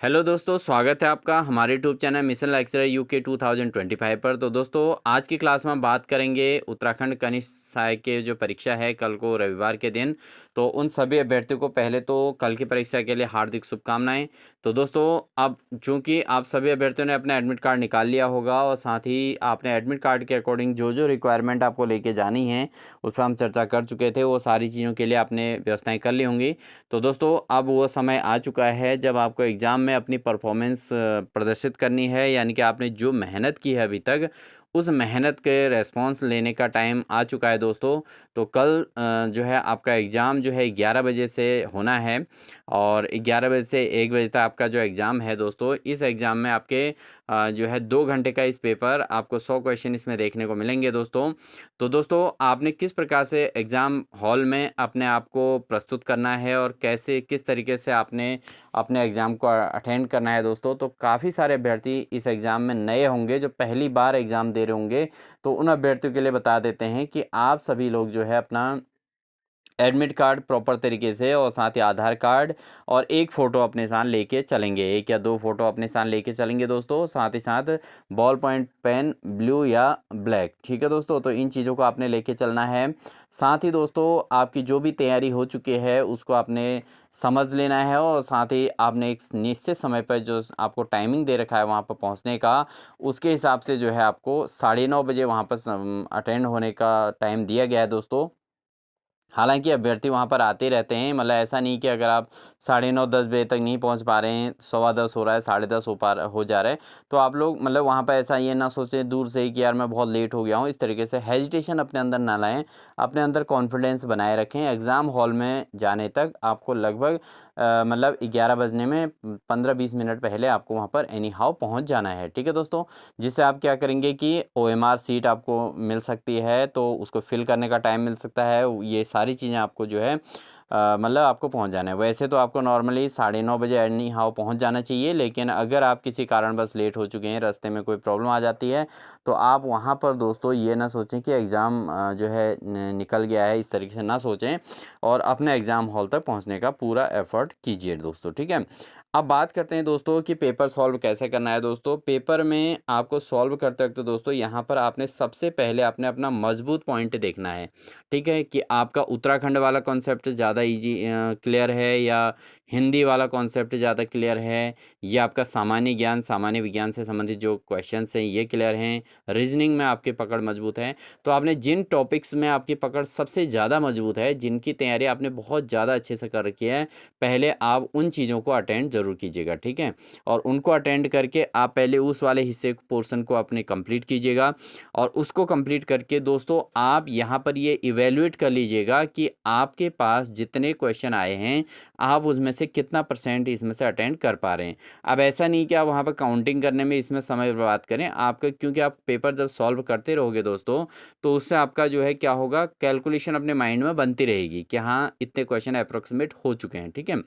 Hello दोस्तों, स्वागत है आपका हमारे YouTube channel mission lecturer UK 2025 पर। तो दोस्तों, आज की क्लास में हम बात करेंगे उत्तराखंड कनिष्ठ सहायक के जो परीक्षा है कल को रविवार के दिन। तो उन सभी अभ्यर्थियों को पहले तो कल की परीक्षा के लिए हार्दिक शुभकामनाएं। तो दोस्तों, अब चूंकि आप सभी अभ्यर्थियों ने अपना एडमिट कार्ड निकाल लिया होगा और साथ ही आपने एडमिट कार्ड के अकॉर्डिंग जो जो रिक्वायरमेंट आपको लेके जानी है उस पर हम चर्चा कर चुके थे, वो सारी चीज़ों के लिए आपने व्यवस्थाएँ कर ली होंगी। तो दोस्तों, अब वो समय आ चुका है जब आपको एग्ज़ाम में अपनी परफॉर्मेंस प्रदर्शित करनी है, यानी कि आपने जो मेहनत की है अभी तक, उस मेहनत के रिस्पॉन्स लेने का टाइम आ चुका है दोस्तों। तो कल जो है आपका एग्ज़ाम जो है 11 बजे से होना है और 11 बजे से 1 बजे तक आपका जो एग्ज़ाम है दोस्तों, इस एग्ज़ाम में आपके जो है 2 घंटे का इस पेपर, आपको 100 क्वेश्चन इसमें देखने को मिलेंगे दोस्तों। तो दोस्तों, आपने किस प्रकार से एग्ज़ाम हॉल में अपने आप को प्रस्तुत करना है और कैसे किस तरीके से आपने अपने एग्ज़ाम को अटेंड करना है दोस्तों। तो काफ़ी सारे अभ्यर्थी इस एग्ज़ाम में नए होंगे जो पहली बार एग्ज़ाम दे रहे होंगे। तो उन अभ्यर्थियों के लिए बता देते हैं कि आप सभी लोग जो है अपना एडमिट कार्ड प्रॉपर तरीके से और साथ ही आधार कार्ड और एक फ़ोटो अपने साथ लेके चलेंगे, 1 या 2 फ़ोटो अपने साथ लेके चलेंगे दोस्तों। साथ ही साथ बॉल पॉइंट पेन ब्लू या ब्लैक, ठीक है दोस्तों। तो इन चीज़ों को आपने लेके चलना है। साथ ही दोस्तों, आपकी जो भी तैयारी हो चुकी है उसको आपने समझ लेना है और साथ ही आपने एक निश्चित समय पर जो आपको टाइमिंग दे रखा है वहाँ पर पहुँचने का, उसके हिसाब से जो है आपको 9:30 बजे वहाँ पर अटेंड होने का टाइम दिया गया है दोस्तों। हालाँकि अभ्यर्थी वहाँ पर आते रहते हैं, मतलब ऐसा नहीं कि अगर आप 9:30-10 बजे तक नहीं पहुँच पा रहे हैं, 10:15 हो रहा है, 10:30 हो जा रहा है, तो आप लोग मतलब वहाँ पे ऐसा ये ना सोचें दूर से ही कि यार मैं बहुत लेट हो गया हूँ, इस तरीके से हेजिटेशन अपने अंदर ना लाएँ। अपने अंदर कॉन्फिडेंस बनाए रखें। एग्ज़ाम हॉल में जाने तक आपको लगभग मतलब 11 बजने में 15-20 मिनट पहले आपको वहाँ पर एनी हाउ पहुँच जाना है, ठीक है दोस्तों? जिससे आप क्या करेंगे कि ओएमआर सीट आपको मिल सकती है, तो उसको फिल करने का टाइम मिल सकता है। ये सारी चीज़ें आपको जो है मतलब आपको पहुंच जाना है। वैसे तो आपको नॉर्मली 9:30 बजे एनी हाउ पहुंच जाना चाहिए, लेकिन अगर आप किसी कारणवश लेट हो चुके हैं, रास्ते में कोई प्रॉब्लम आ जाती है, तो आप वहां पर दोस्तों ये ना सोचें कि एग्ज़ाम जो है निकल गया है, इस तरीके से ना सोचें और अपने एग्ज़ाम हॉल तक पहुंचने का पूरा एफर्ट कीजिए दोस्तों, ठीक है। अब बात करते हैं दोस्तों कि पेपर सॉल्व कैसे करना है दोस्तों। पेपर में आपको सॉल्व करते वक्त दोस्तों यहाँ पर आपने सबसे पहले आपने अपना मजबूत पॉइंट देखना है, ठीक है, कि आपका उत्तराखंड वाला कॉन्सेप्ट ज़्यादा इजी क्लियर है या हिंदी वाला कॉन्सेप्ट ज़्यादा क्लियर है या आपका सामान्य ज्ञान सामान्य विज्ञान से संबंधित जो क्वेश्चंस हैं ये क्लियर हैं, रीजनिंग में आपकी पकड़ मजबूत है। तो आपने जिन टॉपिक्स में आपकी पकड़ सबसे ज़्यादा मजबूत है, जिनकी तैयारी आपने बहुत ज़्यादा अच्छे से कर रखी है, पहले आप उन चीज़ों को अटेंड ज़रूर कीजिएगा, ठीक है। और उनको अटेंड करके आप पहले उस वाले हिस्से पोर्शन को अपने कंप्लीट कीजिएगा और उसको कंप्लीट करके दोस्तों आप यहाँ पर ये इवेल्युएट कर लीजिएगा कि आपके पास जितने क्वेश्चन आए हैं आप उसमें से कितना परसेंट इसमें से अटेंड कर पा रहे हैं। अब ऐसा नहीं कि आप वहाँ पर काउंटिंग करने में इसमें समय बर्बाद करें आपका, क्योंकि आप पेपर जब सॉल्व करते रहोगे दोस्तों तो उससे आपका जो है क्या होगा, कैलकुलेशन अपने माइंड में बनती रहेगी कि हाँ इतने क्वेश्चन अप्रोक्सीमेट हो चुके हैं, ठीक है।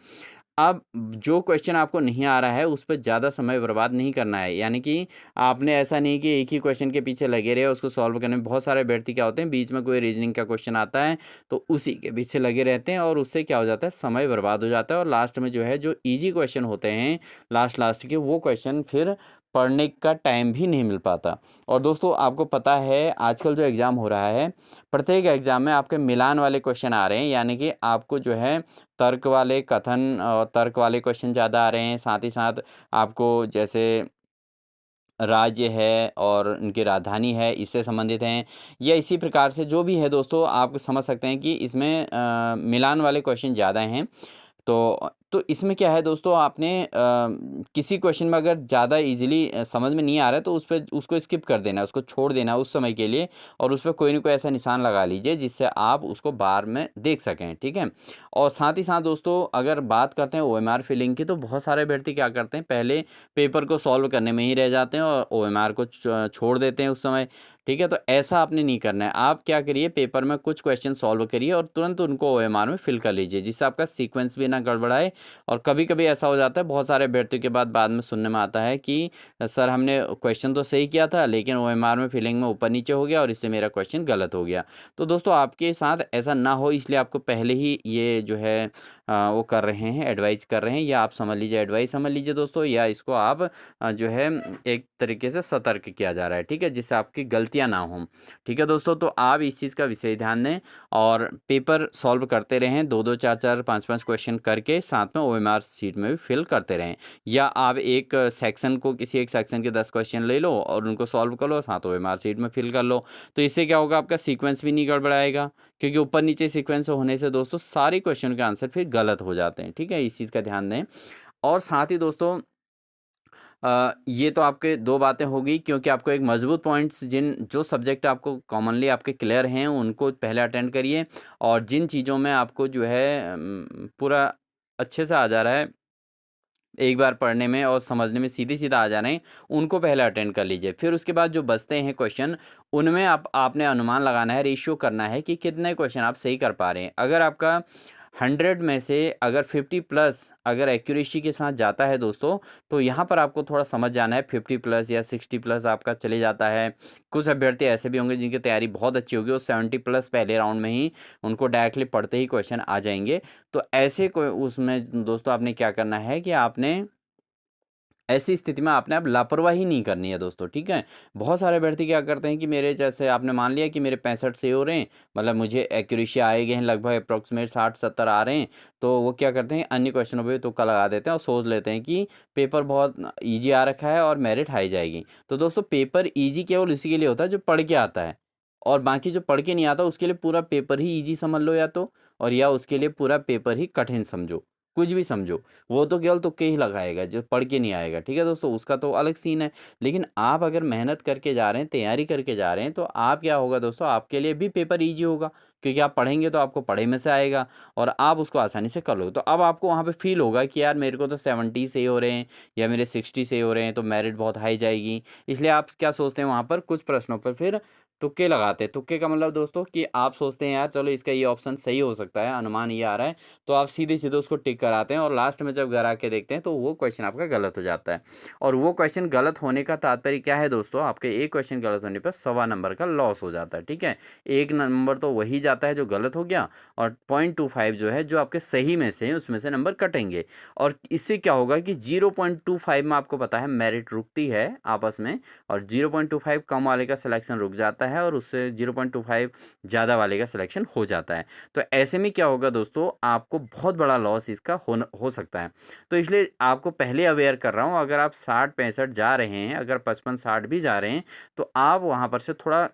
अब जो क्वेश्चन आपको नहीं आ रहा है उस पर ज़्यादा समय बर्बाद नहीं करना है, यानी कि आपने ऐसा नहीं कि एक ही क्वेश्चन के पीछे लगे रहे उसको सॉल्व करने में। बहुत सारे अभ्यर्थी क्या होते हैं, बीच में कोई रीजनिंग का क्वेश्चन आता है तो उसी के पीछे लगे रहते हैं और उससे क्या हो जाता है, समय बर्बाद हो जाता है और लास्ट में जो है जो ईजी क्वेश्चन होते हैं लास्ट लास्ट के, वो क्वेश्चन फिर पढ़ने का टाइम भी नहीं मिल पाता। और दोस्तों आपको पता है आजकल जो एग्ज़ाम हो रहा है, प्रत्येक एग्ज़ाम में आपके मिलान वाले क्वेश्चन आ रहे हैं, यानी कि आपको जो है तर्क वाले कथन और तर्क वाले क्वेश्चन ज़्यादा आ रहे हैं। साथ ही साथ आपको जैसे राज्य है और उनकी राजधानी है इससे संबंधित हैं, या इसी प्रकार से जो भी है दोस्तों आप समझ सकते हैं कि इसमें मिलान वाले क्वेश्चन ज़्यादा हैं। तो इसमें क्या है दोस्तों, आपने किसी क्वेश्चन में अगर ज़्यादा इजीली समझ में नहीं आ रहा है तो उस पे उसको स्किप कर देना है, उसको छोड़ देना है उस समय के लिए और उस पे कोई ना कोई ऐसा निशान लगा लीजिए जिससे आप उसको बार में देख सकें, ठीक है। और साथ ही साथ दोस्तों अगर बात करते हैं ओएमआर फिलिंग की, तो बहुत सारे अभ्यर्थी क्या करते हैं, पहले पेपर को सॉल्व करने में ही रह जाते हैं और ओएमआर को छोड़ देते हैं उस समय, ठीक है। तो ऐसा आपने नहीं करना है। आप क्या करिए, पेपर में कुछ क्वेश्चन सॉल्व करिए और तुरंत उनको ओएमआर में फिल कर लीजिए, जिससे आपका सीक्वेंस भी ना गड़बड़ाए। और कभी-कभी ऐसा हो जाता है, बहुत सारे अभ्यर्थियों के बाद में सुनने में आता है कि सर हमने क्वेश्चन तो सही किया था लेकिन ओएमआर में फिलिंग में ऊपर-नीचे हो गया और इससे मेरा क्वेश्चन गलत हो गया। तो दोस्तों आपके साथ ऐसा ना हो इसलिए आपको पहले ही ये जो है वो कर रहे हैं, एडवाइस कर रहे हैं, या आप समझ लीजिए एडवाइस समझ लीजिए दोस्तों, या इसको आप जो है एक तरीके से सतर्क किया जा रहा है, ठीक है, जिससे आपकी गलतियाँ ना हों। ठीक है दोस्तों, तो आप इस चीज़ का विशेष ध्यान दें और पेपर सॉल्व करते रहें, 2-2, 4-4, 5-5 क्वेश्चन करके साथ में ओएमआर शीट में भी फिल करते रहें। या आप एक सेक्शन को, किसी एक सेक्शन के 10 क्वेश्चन ले लो और उनको सॉल्व कर लो, साथ ओएमआर शीट में फिल कर लो। तो इससे क्या होगा, आपका सीक्वेंस भी नहीं गड़बड़ाएगा, क्योंकि ऊपर नीचे सीक्वेंस होने से दोस्तों सारे क्वेश्चन के आंसर फिर गलत हो जाते हैं। ठीक है, इस चीज़ का ध्यान दें। और साथ ही दोस्तों ये तो आपके 2 बातें हो गई, क्योंकि आपको एक मजबूत पॉइंट्स, जो सब्जेक्ट आपको कॉमनली आपके क्लियर हैं उनको पहले अटेंड करिए, और जिन चीज़ों में आपको जो है पूरा अच्छे से आ जा रहा है, एक बार पढ़ने में और समझने में सीधा आ जा रहे हैं, उनको पहले अटेंड कर लीजिए। फिर उसके बाद जो बचते हैं क्वेश्चन, उनमें आपने अनुमान लगाना है, रेशियो करना है कि कितने क्वेश्चन आप सही कर पा रहे हैं। अगर आपका 100 में से अगर 50 प्लस अगर एक्यूरेसी के साथ जाता है दोस्तों, तो यहाँ पर आपको थोड़ा समझ जाना है, 50 प्लस या 60 प्लस आपका चले जाता है। कुछ अभ्यर्थी ऐसे भी होंगे जिनकी तैयारी बहुत अच्छी होगी, वो 70 प्लस पहले राउंड में ही उनको डायरेक्टली पढ़ते ही क्वेश्चन आ जाएंगे। तो ऐसे को उसमें दोस्तों आपने क्या करना है कि आपने ऐसी स्थिति में आपने अब लापरवाही नहीं करनी है दोस्तों, ठीक है। बहुत सारे अभ्यर्थी क्या करते हैं कि मेरे, जैसे आपने मान लिया कि मेरे 65 सही हो रहे हैं, मतलब मुझे एक्यूरेसी आए गए हैं, लगभग अप्रॉक्सीमेट 60-70 आ रहे हैं, तो वो क्या करते हैं, अन्य क्वेश्चनों पे तुक्का लगा देते हैं और सोच लेते हैं कि पेपर बहुत ईजी आ रखा है और मेरिट हाई जाएगी। तो दोस्तों पेपर ईजी केवल उसी के लिए होता है जो पढ़ के आता है, और बाकी जो पढ़ के नहीं आता उसके लिए पूरा पेपर ही ईजी समझ लो, या तो, और या उसके लिए पूरा पेपर ही कठिन समझो, कुछ भी समझो। वो तो केवल तुक्के ही लगाएगा जो पढ़ के नहीं आएगा, ठीक है दोस्तों, उसका तो अलग सीन है। लेकिन आप अगर मेहनत करके जा रहे हैं, तैयारी करके जा रहे हैं, तो आप क्या होगा दोस्तों, आपके लिए भी पेपर ईजी होगा, क्योंकि आप पढ़ेंगे तो आपको पढ़े में से आएगा और आप उसको आसानी से कर लोगे। तो अब आपको वहाँ पे फील होगा कि यार मेरे को तो 70 से हो रहे हैं या मेरे 60 से हो रहे हैं, तो मेरिट बहुत हाई जाएगी। इसलिए आप क्या सोचते हैं, वहाँ पर कुछ प्रश्नों पर फिर तुक्के लगाते हैं। तुक्के का मतलब दोस्तों कि आप सोचते हैं यार चलो इसका ये ऑप्शन सही हो सकता है, अनुमान ये आ रहा है, तो आप सीधे-सीधे उसको टिक कराते हैं और लास्ट में जब घरा के देखते हैं तो वो क्वेश्चन आपका गलत हो जाता है। और वो क्वेश्चन गलत होने का तात्पर्य क्या है दोस्तों, आपके एक क्वेश्चन गलत होने पर सवा नंबर का लॉस हो जाता है, ठीक है। 1 नंबर तो वही जाता है जो गलत हो गया, और 0.25 जो है जो आपके सही में से उसमें से नंबर कटेंगे। और इससे क्या होगा कि 0.25 में आपको पता है मेरिट रुकती है आपस में, और 0.25 कम वाले का सिलेक्शन रुक जाता है और उससे 0.25 ज़्यादा वाले का सिलेक्शन हो जाता है। तो ऐसे में क्या होगा दोस्तों, आपको बहुत बड़ा लॉस इसका हो सकता है। तो इसलिए आपको पहले अवेयर कर रहा हूँ, अगर आप 60-65 जा रहे हैं, अगर 55-60 भी जा रहे हैं, तो आप वहाँ पर से थोड़ा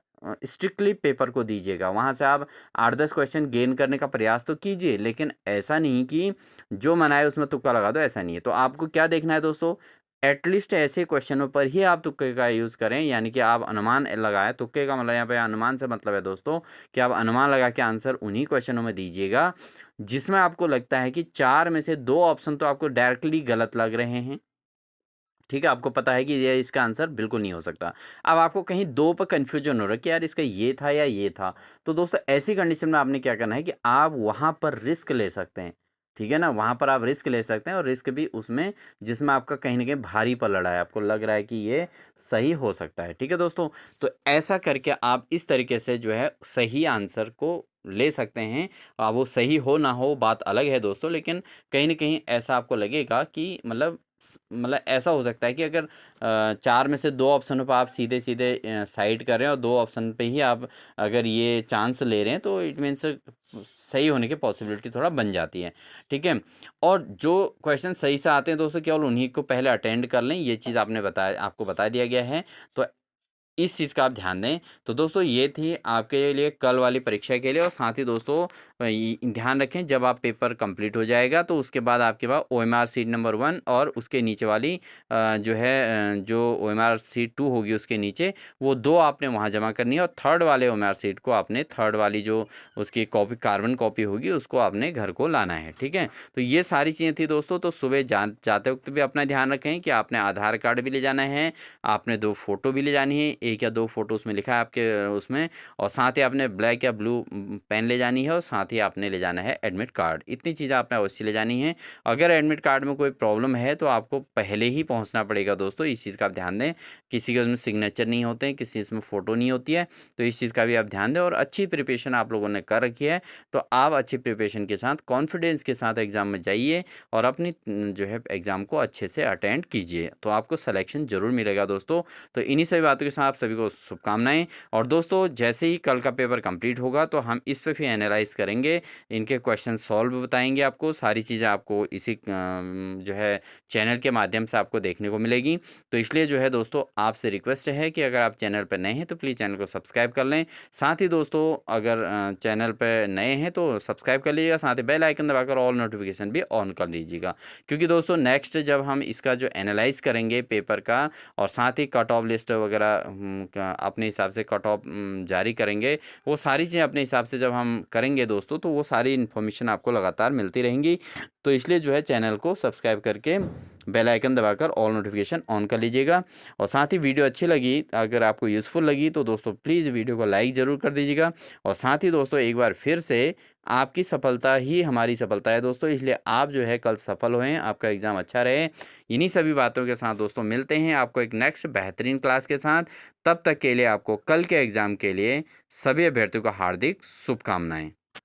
स्ट्रिक्टली पेपर को दीजिएगा। वहाँ से आप 8-10 क्वेश्चन गेन करने का प्रयास तो कीजिए, लेकिन ऐसा नहीं कि जो मन आए उसमें तुक्का लगा दो, ऐसा नहीं है। तो आपको क्या देखना है दोस्तों, एटलीस्ट ऐसे क्वेश्चनों पर ही आप तुक्के का यूज़ करें, यानी कि आप अनुमान लगाएं। तुक्के का मतलब यहाँ पे अनुमान से मतलब है दोस्तों कि आप अनुमान लगा के आंसर उन्हीं क्वेश्चनों में दीजिएगा जिसमें आपको लगता है कि 4 में से 2 ऑप्शन तो आपको डायरेक्टली गलत लग रहे हैं, ठीक है, आपको पता है कि ये इसका आंसर बिल्कुल नहीं हो सकता। अब आपको कहीं 2 पर कन्फ्यूजन हो रहा है कि यार इसका ये था या ये था। तो दोस्तों ऐसी कंडीशन में आपने क्या करना है कि आप वहाँ पर रिस्क ले सकते हैं, ठीक है ना? वहाँ पर आप रिस्क ले सकते हैं, और रिस्क भी उसमें जिसमें आपका कहीं न कहीं भारी पड़ रहा है, आपको लग रहा है कि ये सही हो सकता है, ठीक है दोस्तों? तो ऐसा करके आप इस तरीके से जो है सही आंसर को ले सकते हैं। वो सही हो ना हो बात अलग है दोस्तों, लेकिन कहीं न कहीं ऐसा आपको लगेगा कि मतलब ऐसा हो सकता है कि अगर 4 में से 2 ऑप्शनों पर आप सीधे-सीधे साइड कर रहे हैं और 2 ऑप्शन पे ही आप अगर ये चांस ले रहे हैं, तो इट मीन्स सही होने की पॉसिबिलिटी थोड़ा बन जाती है, ठीक है। और जो क्वेश्चन सही से आते हैं दोस्तों, केवल उन्हीं को पहले अटेंड कर लें, ये चीज़ आपको बता दिया गया है। तो इस चीज़ का आप ध्यान दें। तो दोस्तों ये थी आपके लिए कल वाली परीक्षा के लिए, और साथ ही दोस्तों ध्यान रखें जब आप पेपर कंप्लीट हो जाएगा तो उसके बाद आपके पास ओएमआर सीट नंबर 1 और उसके नीचे वाली जो है जो ओएमआर सीट 2 होगी उसके नीचे, वो 2 आपने वहाँ जमा करनी है, और थर्ड वाले ओएमआर सीट को आपने थर्ड वाली जो उसकी कॉपी, कार्बन कॉपी होगी, उसको आपने घर को लाना है, ठीक है। तो ये सारी चीज़ें थी दोस्तों। तो सुबह जाते वक्त भी अपना ध्यान रखें कि आपने आधार कार्ड भी ले जाना है, आपने 2 फ़ोटो भी ले जानी है, 1 या 2 फ़ोटो उसमें लिखा है आपके उसमें, और साथ ही आपने ब्लैक या ब्लू पेन ले जानी है, और साथ ही आपने ले जाना है एडमिट कार्ड। इतनी चीज़ें आपने अवश्य ले जानी है। अगर एडमिट कार्ड में कोई प्रॉब्लम है तो आपको पहले ही पहुँचना पड़ेगा दोस्तों, इस चीज़ का आप ध्यान दें। किसी के उसमें सिग्नेचर नहीं होते हैं, किसी इसमें फ़ोटो नहीं होती है, तो इस चीज़ का भी आप ध्यान दें। और अच्छी प्रिपरेशन आप लोगों ने कर रखी है, तो आप अच्छी प्रिपरेशन के साथ कॉन्फिडेंस के साथ एग्ज़ाम में जाइए और अपनी जो है एग्ज़ाम को अच्छे से अटेंड कीजिए, तो आपको सिलेक्शन ज़रूर मिलेगा दोस्तों। तो इन्हीं सभी बातों के साथ आप सभी को शुभकामनाएँ। और दोस्तों जैसे ही कल का पेपर कंप्लीट होगा तो हम इस पे भी एनालाइज़ करेंगे, इनके क्वेश्चन सॉल्व बताएँगे आपको, सारी चीज़ें आपको इसी जो है चैनल के माध्यम से आपको देखने को मिलेगी। तो इसलिए जो है दोस्तों आपसे रिक्वेस्ट है कि अगर आप चैनल पर नए हैं तो प्लीज़ चैनल को सब्सक्राइब कर लें। साथ ही दोस्तों अगर चैनल पे नए हैं तो सब्सक्राइब कर लीजिएगा, साथ ही बेल आइकन दबाकर ऑल नोटिफिकेशन भी ऑन कर लीजिएगा। क्योंकि दोस्तों नेक्स्ट जब हम इसका जो एनालाइज़ करेंगे पेपर का, और साथ ही कट ऑफ लिस्ट वगैरह अपने हिसाब से कट ऑफ जारी करेंगे, वो सारी चीज़ें अपने हिसाब से जब हम करेंगे दोस्तों, तो वो सारी इन्फॉर्मेशन आपको लगातार मिलती रहेंगी। तो इसलिए जो है चैनल को सब्सक्राइब करके बेल आइकन दबाकर ऑल नोटिफिकेशन ऑन कर लीजिएगा। और साथ ही वीडियो अच्छी लगी, अगर आपको यूज़फुल लगी तो दोस्तों प्लीज़ वीडियो को लाइक ज़रूर कर दीजिएगा। और साथ ही दोस्तों एक बार फिर से आपकी सफलता ही हमारी सफलता है दोस्तों, इसलिए आप जो है कल सफल होएं, आपका एग्ज़ाम अच्छा रहे। इन्हीं सभी बातों के साथ दोस्तों मिलते हैं आपको एक नेक्स्ट बेहतरीन क्लास के साथ। तब तक के लिए आपको कल के एग्ज़ाम के लिए सभी अभ्यर्थियों को हार्दिक शुभकामनाएँ।